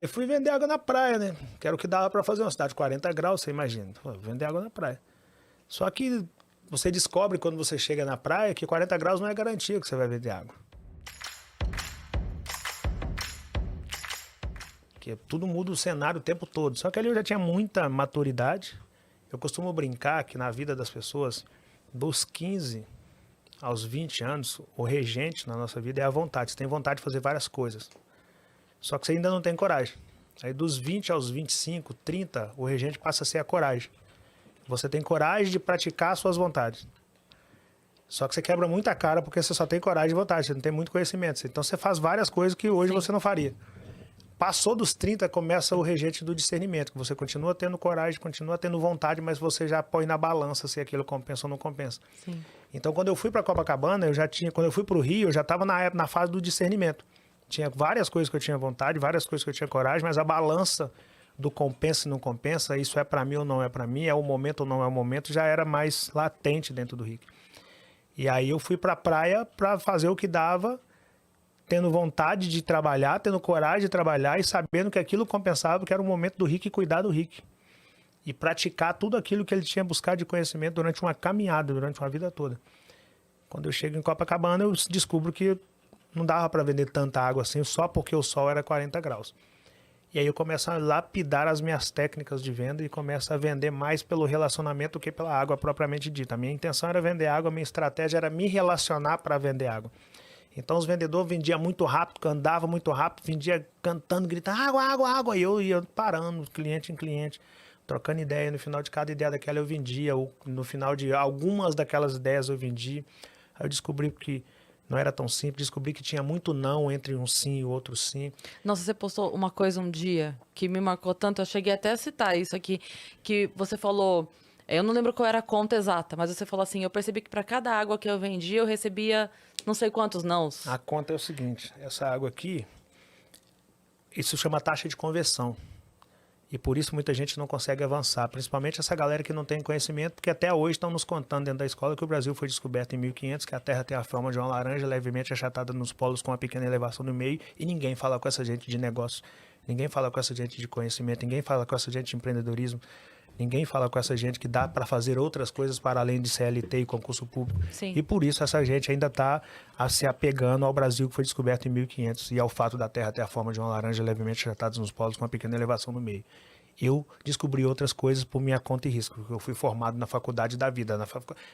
Eu fui vender água na praia, né? Que era o que dava pra fazer uma cidade de 40 graus, você imagina. Pô, vender água na praia. Só que você descobre quando você chega na praia que 40 graus não é garantia que você vai vender água. Porque tudo muda o cenário o tempo todo. Só que ali eu já tinha muita maturidade. Eu costumo brincar que na vida das pessoas, dos 15 aos 20 anos, o regente na nossa vida é a vontade. Você tem vontade de fazer várias coisas. Só que você ainda não tem coragem. Aí dos 20 aos 25, 30, o regente passa a ser a coragem. Você tem coragem de praticar suas vontades. Só que você quebra muita cara porque você só tem coragem e vontade, você não tem muito conhecimento. Então você faz várias coisas que hoje você não faria. Passou dos 30, começa o regente do discernimento, que você continua tendo coragem, continua tendo vontade, mas você já põe na balança se aquilo compensa ou não compensa. Sim. Então, quando eu fui para Copacabana, quando eu fui para o Rio, eu já estava na fase do discernimento. Tinha várias coisas que eu tinha vontade, várias coisas que eu tinha coragem, mas a balança do compensa e não compensa, isso é para mim ou não é para mim, é o momento ou não é o momento, já era mais latente dentro do Rick. E aí eu fui para a praia para fazer o que dava, tendo vontade de trabalhar, tendo coragem de trabalhar e sabendo que aquilo compensava, que era o momento do Rick cuidar do Rick. E praticar tudo aquilo que ele tinha buscado de conhecimento durante uma caminhada, durante uma vida toda. Quando eu chego em Copacabana, eu descubro que não dava para vender tanta água assim, só porque o sol era 40 graus. E aí eu começo a lapidar as minhas técnicas de venda e começo a vender mais pelo relacionamento do que pela água propriamente dita. A minha intenção era vender água, a minha estratégia era me relacionar para vender água. Então os vendedores vendiam muito rápido, andava muito rápido, vendia cantando, gritando, água, água, água. E eu ia parando, cliente em cliente, trocando ideia. No final de cada ideia daquela eu vendia, ou no final de algumas daquelas ideias eu vendia. Aí eu descobri que não era tão simples, descobri que tinha muito não entre um sim e o outro sim. Nossa, você postou uma coisa um dia que me marcou tanto, eu cheguei até a citar isso aqui, que você falou, eu não lembro qual era a conta exata, mas você falou assim, eu percebi que para cada água que eu vendia, eu recebia não sei quantos nãos. A conta é o seguinte, essa água aqui, isso chama taxa de conversão. E por isso muita gente não consegue avançar, principalmente essa galera que não tem conhecimento, porque até hoje estão nos contando dentro da escola que o Brasil foi descoberto em 1500, que a Terra tem a forma de uma laranja levemente achatada nos polos com uma pequena elevação no meio, e ninguém fala com essa gente de negócio, ninguém fala com essa gente de conhecimento, ninguém fala com essa gente de empreendedorismo, ninguém fala com essa gente que dá para fazer outras coisas para além de CLT e concurso público. Sim. E por isso essa gente ainda está se apegando ao Brasil que foi descoberto em 1500 e ao fato da Terra ter a forma de uma laranja levemente achatada nos polos com uma pequena elevação no meio. Eu descobri outras coisas por minha conta e risco. Eu fui formado na faculdade da vida.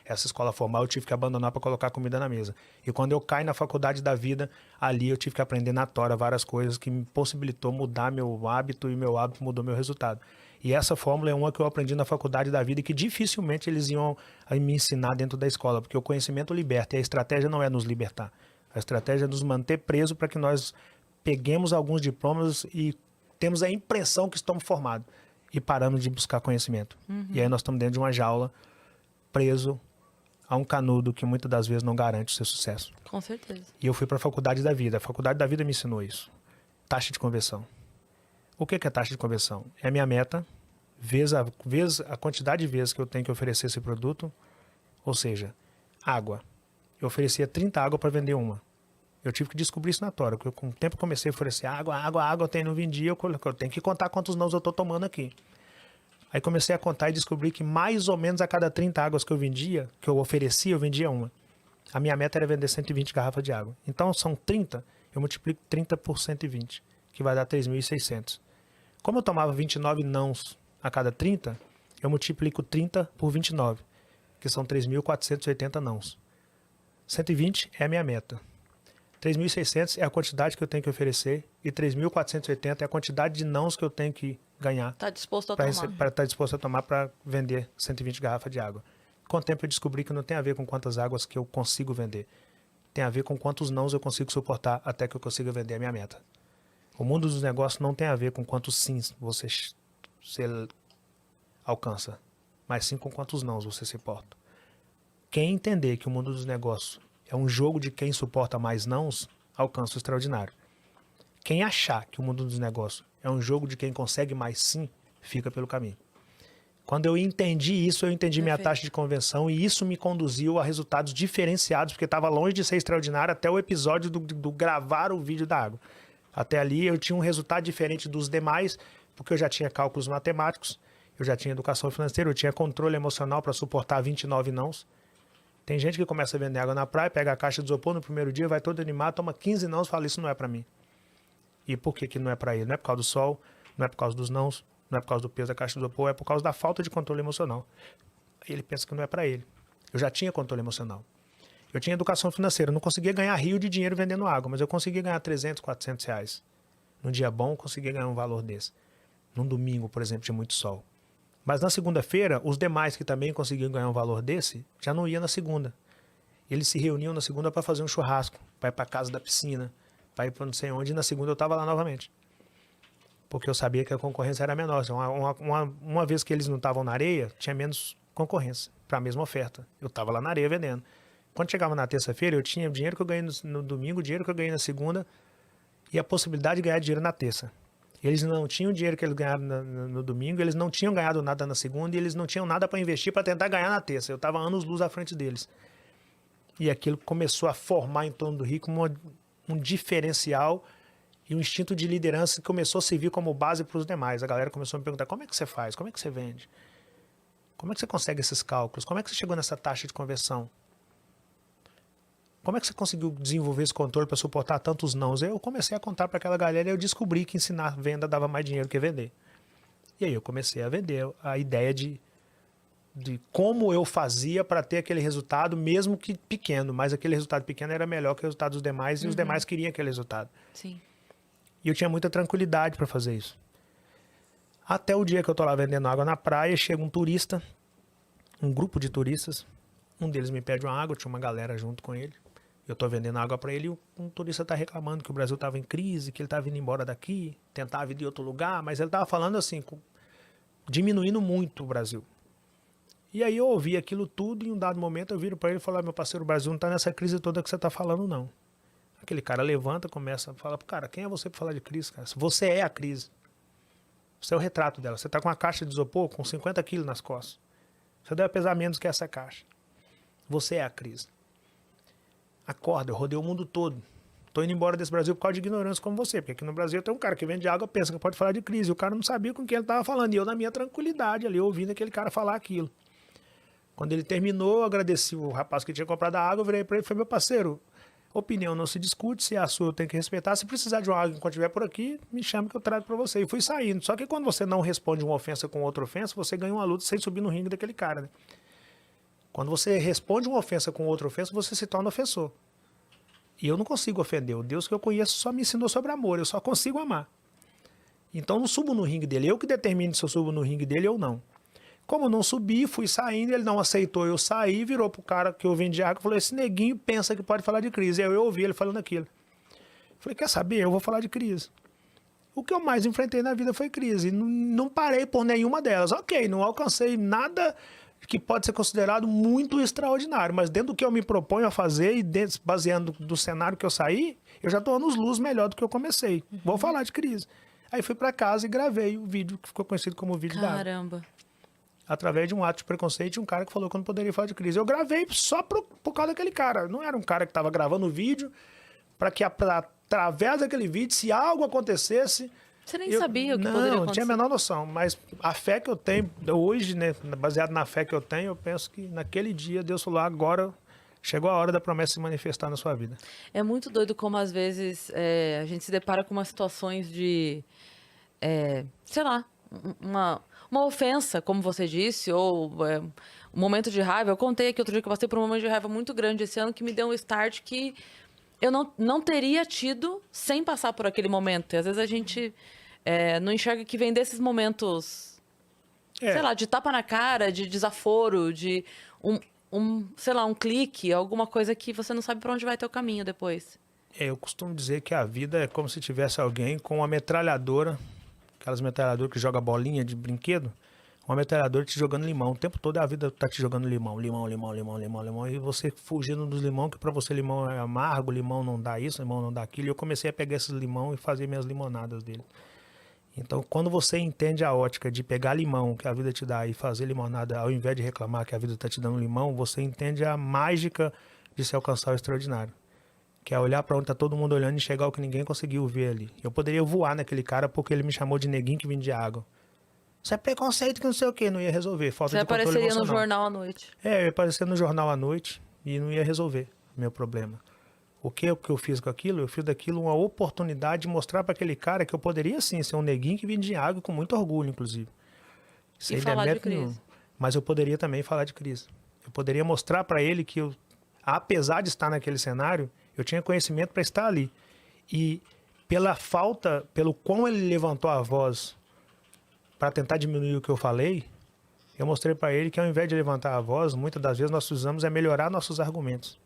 Essa escola formal eu tive que abandonar para colocar comida na mesa. E quando eu caí na faculdade da vida, ali eu tive que aprender na tora várias coisas que me possibilitou mudar meu hábito e meu hábito mudou meu resultado. E essa fórmula é uma que eu aprendi na faculdade da vida e que dificilmente eles iam me ensinar dentro da escola, porque o conhecimento liberta e a estratégia não é nos libertar. A estratégia é nos manter presos para que nós peguemos alguns diplomas e temos a impressão que estamos formados e paramos de buscar conhecimento. E aí nós estamos dentro de uma jaula, preso a um canudo que muitas das vezes não garante o seu sucesso. Com certeza. E eu fui para a faculdade da vida. A faculdade da vida me ensinou isso. Taxa de conversão. O que é taxa de conversão? É a minha meta, vezes a quantidade de vezes que eu tenho que oferecer esse produto, ou seja, água. Eu oferecia 30 água para vender uma. Eu tive que descobrir isso na tora, porque eu, com o tempo comecei a oferecer água, eu tenho, não vendia, eu tenho que contar quantos nãos eu estou tomando aqui. Aí comecei a contar e descobri que mais ou menos a cada 30 águas que eu vendia, que eu oferecia, eu vendia uma. A minha meta era vender 120 garrafas de água. Então são 30, eu multiplico 30 por 120, que vai dar 3.600. Como eu tomava 29 nãos a cada 30, eu multiplico 30 por 29, que são 3.480 nãos. 120 é a minha meta. 3.600 é a quantidade que eu tenho que oferecer e 3.480 é a quantidade de nãos que eu tenho que ganhar. Tá disposto a Para tomar. estar disposto a tomar para vender 120 garrafas de água. Com o tempo eu descobri que não tem a ver com quantas águas que eu consigo vender. Tem a ver com quantos nãos eu consigo suportar até que eu consiga vender a minha meta. O mundo dos negócios não tem a ver com quantos sims você alcança, mas sim com quantos nãos você se porta. Quem entender que o mundo dos negócios é um jogo de quem suporta mais nãos, alcança o extraordinário. Quem achar que o mundo dos negócios é um jogo de quem consegue mais sim, fica pelo caminho. Quando eu entendi isso, eu entendi minha taxa de conversão e isso me conduziu a resultados diferenciados, porque estava longe de ser extraordinário até o episódio do gravar o vídeo da água. Até ali eu tinha um resultado diferente dos demais, porque eu já tinha cálculos matemáticos, eu já tinha educação financeira, eu tinha controle emocional para suportar 29 nãos. Tem gente que começa a vender água na praia, pega a caixa de isopor no primeiro dia, vai todo animado, toma 15 nãos e fala, isso não é para mim. E por que não é para ele? Não é por causa do sol, não é por causa dos nãos, não é por causa do peso da caixa de isopor, é por causa da falta de controle emocional. Aí ele pensa que não é para ele. Eu já tinha controle emocional. Eu tinha educação financeira, eu não conseguia ganhar rio de dinheiro vendendo água, mas eu conseguia ganhar 300, 400 reais. Num dia bom, eu conseguia ganhar um valor desse. Num domingo, por exemplo, de muito sol. Mas na segunda-feira, os demais que também conseguiam ganhar um valor desse, já não iam na segunda. Eles se reuniam na segunda para fazer um churrasco, para ir para casa da piscina, para ir para não sei onde, e na segunda eu estava lá novamente. Porque eu sabia que a concorrência era menor. Então, uma vez que eles não estavam na areia, tinha menos concorrência para a mesma oferta. Eu estava lá na areia vendendo. Quando chegava na terça-feira, eu tinha o dinheiro que eu ganhei no domingo, o dinheiro que eu ganhei na segunda e a possibilidade de ganhar dinheiro na terça. Eles não tinham o dinheiro que eles ganharam no domingo, eles não tinham ganhado nada na segunda e eles não tinham nada para investir para tentar ganhar na terça. Eu estava anos-luz à frente deles. E aquilo começou a formar em torno do Rico um diferencial e um instinto de liderança que começou a servir como base para os demais. A galera começou a me perguntar, como é que você faz? Como é que você vende? Como é que você consegue esses cálculos? Como é que você chegou nessa taxa de conversão? Como é que você conseguiu desenvolver esse controle para suportar tantos nãos? Eu comecei a contar para aquela galera e eu descobri que ensinar venda dava mais dinheiro que vender. E aí eu comecei a vender a ideia de como eu fazia para ter aquele resultado, mesmo que pequeno, mas aquele resultado pequeno era melhor que o resultado dos demais e os demais queriam aquele resultado. Sim. E eu tinha muita tranquilidade para fazer isso. Até o dia que eu tô lá vendendo água na praia, chega um turista, um grupo de turistas, um deles me pede uma água, tinha uma galera junto com ele. Eu tô vendendo água para ele e um turista tá reclamando que o Brasil tava em crise, que ele tava indo embora daqui, tentava vir de outro lugar, mas ele tava falando assim, diminuindo muito o Brasil. E aí eu ouvi aquilo tudo e em um dado momento eu viro para ele e falo, meu parceiro, o Brasil não tá nessa crise toda que você tá falando, não. Aquele cara levanta, começa a falar, cara, quem é você para falar de crise, cara? Você é a crise. Você é o retrato dela. Você tá com uma caixa de isopor com 50 quilos nas costas. Você deve pesar menos que essa caixa. Você é a crise. Acorda, eu rodei o mundo todo. Tô indo embora desse Brasil por causa de ignorância como você. Porque aqui no Brasil tem um cara que vende água, pensa que pode falar de crise. O cara não sabia com quem ele tava falando. E eu na minha tranquilidade ali, ouvindo aquele cara falar aquilo. Quando ele terminou, eu agradeci o rapaz que tinha comprado a água, eu virei para ele e falei, meu parceiro, opinião não se discute, se é a sua eu tenho que respeitar. Se precisar de uma água enquanto estiver por aqui, me chame que eu trago para você. E fui saindo. Só que quando você não responde uma ofensa com outra ofensa, você ganha uma luta sem subir no ringue daquele cara, né? Quando você responde uma ofensa com outra ofensa, você se torna ofensor. E eu não consigo ofender. O Deus que eu conheço só me ensinou sobre amor. Eu só consigo amar. Então não subo no ringue dele. Eu que determino se eu subo no ringue dele ou não. Como eu não subi, fui saindo, ele não aceitou, eu saí, virou pro cara que eu vendi água e falou, esse neguinho pensa que pode falar de crise. Aí eu ouvi ele falando aquilo. Falei, quer saber? Eu vou falar de crise. O que eu mais enfrentei na vida foi crise. Não parei por nenhuma delas. Ok, não alcancei nada que pode ser considerado muito extraordinário, mas dentro do que eu me proponho a fazer e baseando do cenário que eu saí, eu já estou anos-luz melhor do que eu comecei. Vou falar de crise. Aí fui para casa e gravei o vídeo que ficou conhecido como vídeo da água. Caramba. Através de um ato de preconceito de um cara que falou que eu não poderia falar de crise. Eu gravei só por causa daquele cara. Não era um cara que estava gravando o vídeo para que através daquele vídeo, se algo acontecesse... Você nem sabia o que poderia acontecer. Não, tinha a menor noção. Mas a fé que eu tenho, hoje, né, baseado na fé que eu tenho, eu penso que naquele dia Deus falou, agora chegou a hora da promessa se manifestar na sua vida. É muito doido como às vezes a gente se depara com umas situações de, sei lá, uma ofensa, como você disse, ou um momento de raiva. Eu contei aqui outro dia que eu passei por um momento de raiva muito grande esse ano que me deu um start que eu não teria tido sem passar por aquele momento. E às vezes a gente não enxerga que vem desses momentos, sei lá, de tapa na cara, de desaforo, de sei lá, um clique, alguma coisa que você não sabe para onde vai ter o caminho depois. Eu costumo dizer que a vida é como se tivesse alguém com uma metralhadora, aquelas metralhadoras que joga bolinha de brinquedo, uma metralhadora te jogando limão. O tempo todo a vida tá te jogando limão, e você fugindo dos limão, que para você limão é amargo, limão não dá isso, limão não dá aquilo. E eu comecei a pegar esses limão e fazer minhas limonadas dele. Então, quando você entende a ótica de pegar limão que a vida te dá e fazer limonada, ao invés de reclamar que a vida tá te dando limão, você entende a mágica de se alcançar o extraordinário. Que é olhar pra onde tá todo mundo olhando e chegar ao que ninguém conseguiu ver ali. Eu poderia voar naquele cara porque ele me chamou de neguinho que vendia água. Isso é preconceito que não sei o que, não ia resolver. Falta Você de controle apareceria no emocional. jornal à noite. É, eu ia aparecer no jornal à noite e não ia resolver meu problema. O que eu fiz com aquilo? Eu fiz daquilo uma oportunidade de mostrar para aquele cara que eu poderia sim ser um neguinho que vendia água com muito orgulho, inclusive. E falar de crise. Nenhum. Mas eu poderia também falar de crise. Eu poderia mostrar para ele que eu, apesar de estar naquele cenário, eu tinha conhecimento para estar ali. E pelo quão ele levantou a voz para tentar diminuir o que eu falei, eu mostrei para ele que ao invés de levantar a voz, muitas das vezes nós precisamos melhorar nossos argumentos.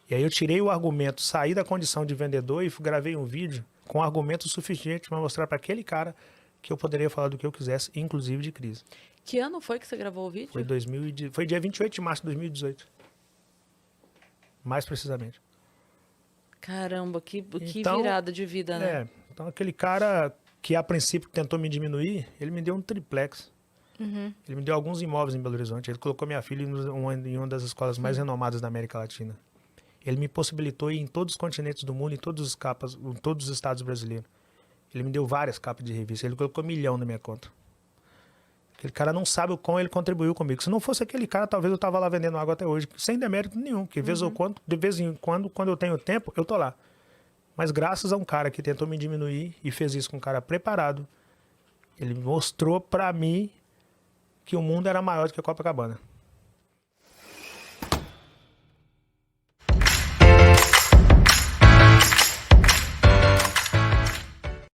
E aí eu tirei o argumento, saí da condição de vendedor e gravei um vídeo com argumento suficiente para mostrar para aquele cara que eu poderia falar do que eu quisesse, inclusive de crise. Que ano foi que você gravou o vídeo? Foi dia 28 de março de 2018. Mais precisamente. Caramba, que Então, virada de vida, né? Então aquele cara que a princípio tentou me diminuir, ele me deu um triplex. Ele me deu alguns imóveis em Belo Horizonte. Ele colocou minha filha em uma das escolas mais renomadas da América Latina. Ele me possibilitou ir em todos os continentes do mundo, em todos os estados brasileiros. Ele me deu várias capas de revista. Ele colocou 1 milhão na minha conta. Aquele cara não sabe o quão ele contribuiu comigo. Se não fosse aquele cara, talvez eu tava lá vendendo água até hoje, sem demérito nenhum. Que de vez em quando, quando eu tenho tempo, eu tô lá. Mas graças a um cara que tentou me diminuir e fez isso com um cara preparado, ele mostrou pra mim que o mundo era maior do que a Copacabana.